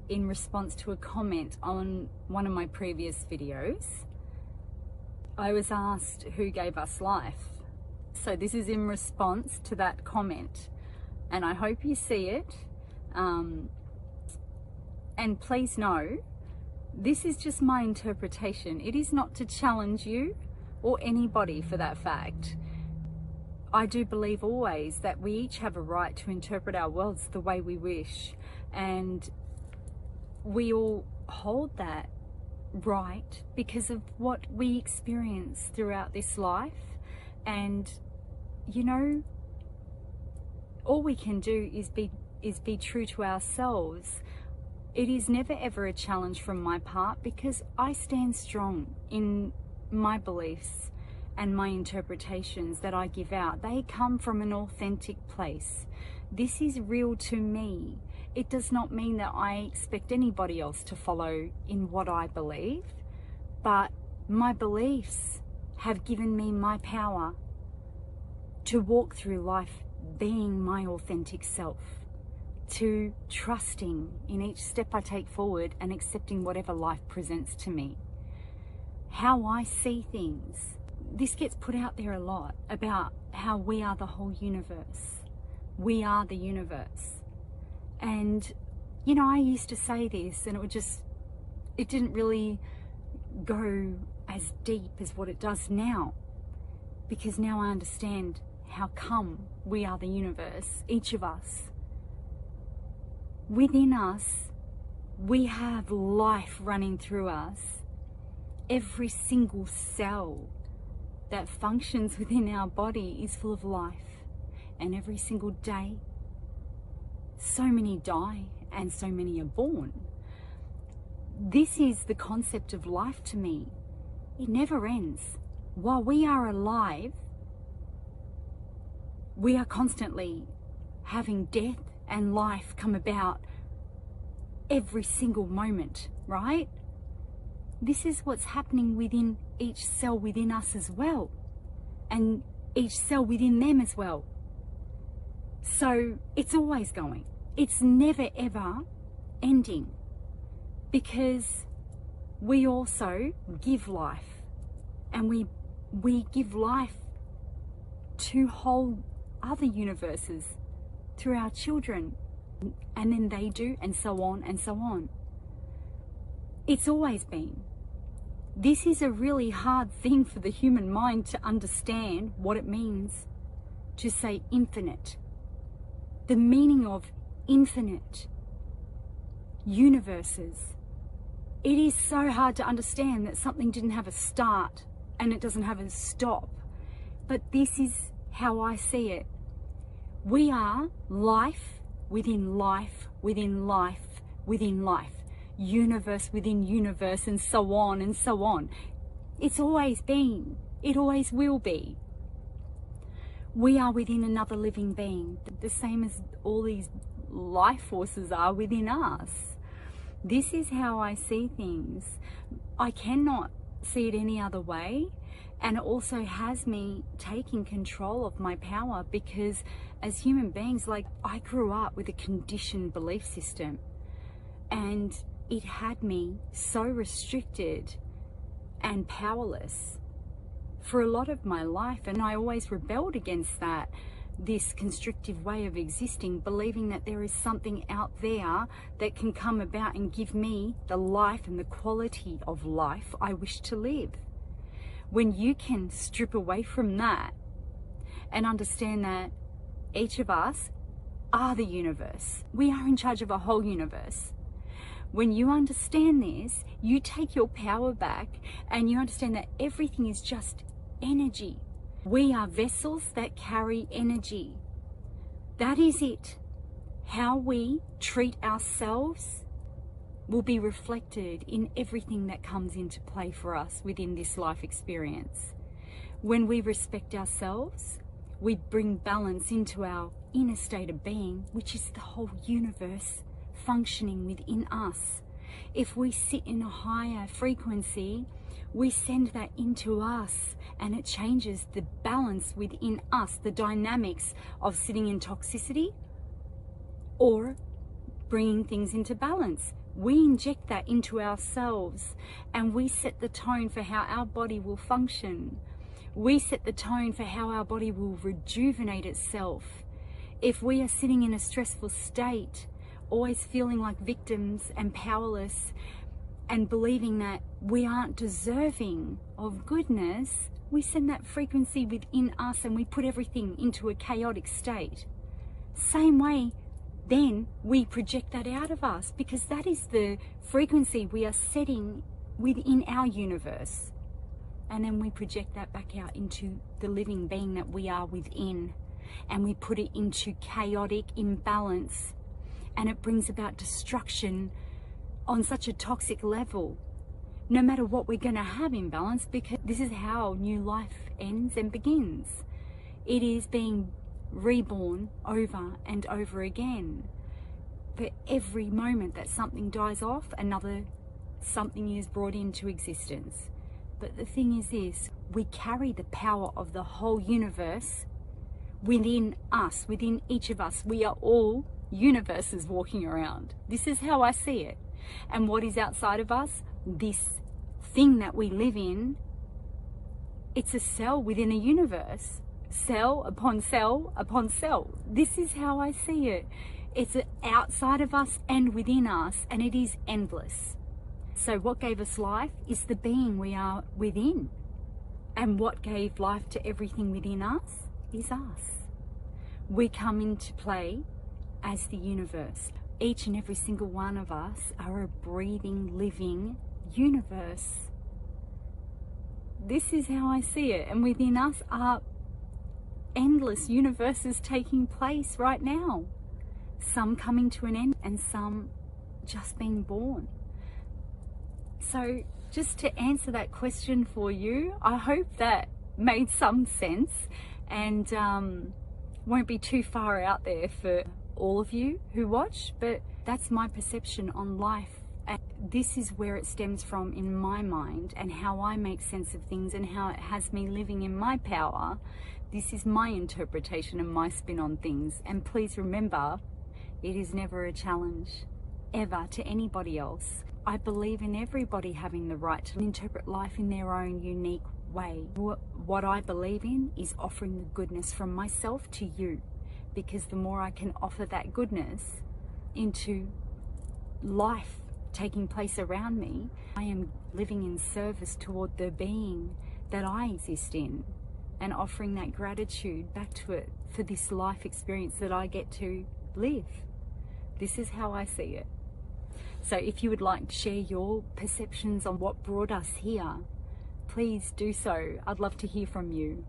in response to a comment on one of my previous videos. I was asked who gave us life. So this is in response to that comment, and I hope you see it. And please know, this is just my interpretation. It is not to challenge you or anybody for that fact. I do believe always that we each have a right to interpret our worlds the way we wish, and we all hold that right because of what we experience throughout this life. And you know, all we can do is be true to ourselves. It is never ever a challenge from my part, because I stand strong in my beliefs and my interpretations that I give out. They come from an authentic place. This is real to me. It does not mean that I expect anybody else to follow in what I believe, but my beliefs have given me my power to walk through life being my authentic self, to trusting in each step I take forward and accepting whatever life presents to me. How I see things. This gets put out there a lot about how we are the whole universe. We are the universe. And, you know, I used to say this and it didn't really go as deep as what it does now. Because now I understand how come we are the universe, each of us. Within us, we have life running through us. Every single cell that functions within our body is full of life. And every single day, so many die and so many are born. This is the concept of life to me. It never ends. While we are alive, we are constantly having death and life come about every single moment, right? This is what's happening within each cell within us as well, and each cell within them as well. So it's always going. It's never ever ending, because we also give life, and we give life to whole other universes through our children, and then they do, and so on and so on. It's always been. This is a really hard thing for the human mind to understand, what it means to say infinite. The meaning of infinite universes. It is so hard to understand that something didn't have a start and it doesn't have a stop. But this is how I see it. We are life within life within life within life. Universe within universe, and so on and so on. It's always been. It always will be. We are within another living being, the same as all these life forces are within us. This is how I see things. I cannot see it any other way, and it also has me taking control of my power, because as human beings, like, I grew up with a conditioned belief system, and it had me so restricted and powerless for a lot of my life. And I always rebelled against that, this constrictive way of existing, believing that there is something out there that can come about and give me the life and the quality of life I wish to live. When you can strip away from that and understand that each of us are the universe, we are in charge of a whole universe. When you understand this, you take your power back and you understand that everything is just energy. We are vessels that carry energy. That is it. How we treat ourselves will be reflected in everything that comes into play for us within this life experience. When we respect ourselves, we bring balance into our inner state of being, which is the whole universe functioning within us. If we sit in a higher frequency, we send that into us, and it changes the balance within us, the dynamics of sitting in toxicity or bringing things into balance. We inject that into ourselves and we set the tone for how our body will function. We set the tone for how our body will rejuvenate itself. If we are sitting in a stressful state, always feeling like victims and powerless and believing that we aren't deserving of goodness, we send that frequency within us and we put everything into a chaotic state. Same way, then we project that out of us, because that is the frequency we are setting within our universe. And then we project that back out into the living being that we are within. And we put it into chaotic imbalance. And it brings about destruction on such a toxic level. No matter what we're going to have in balance, because this is how new life ends and begins. It is being reborn over and over again. For every moment that something dies off, another something is brought into existence. But the thing is this, we carry the power of the whole universe within us, within each of us. We are all universes walking around. This is how I see it. And what is outside of us, this thing that we live in, it's a cell within a universe. Cell upon cell upon cell. This is how I see it. It's outside of us and within us, and it is endless. So what gave us life is the being we are within. And what gave life to everything within us is us. We come into play as the universe. Each and every single one of us are a breathing, living universe. This is how I see it. And within us are endless universes taking place right now. Some coming to an end and some just being born. So just to answer that question for you, I hope that made some sense and won't be too far out there for all of you who watch, but that's my perception on life. And this is where it stems from in my mind and how I make sense of things and how it has me living in my power. This is my interpretation and my spin on things. And please remember, it is never a challenge, ever, to anybody else. I believe in everybody having the right to interpret life in their own unique way. What I believe in is offering the goodness from myself to you, because the more I can offer that goodness into life taking place around me, I am living in service toward the being that I exist in and offering that gratitude back to it for this life experience that I get to live. This is how I see it. So if you would like to share your perceptions on what brought us here, please do so. I'd love to hear from you.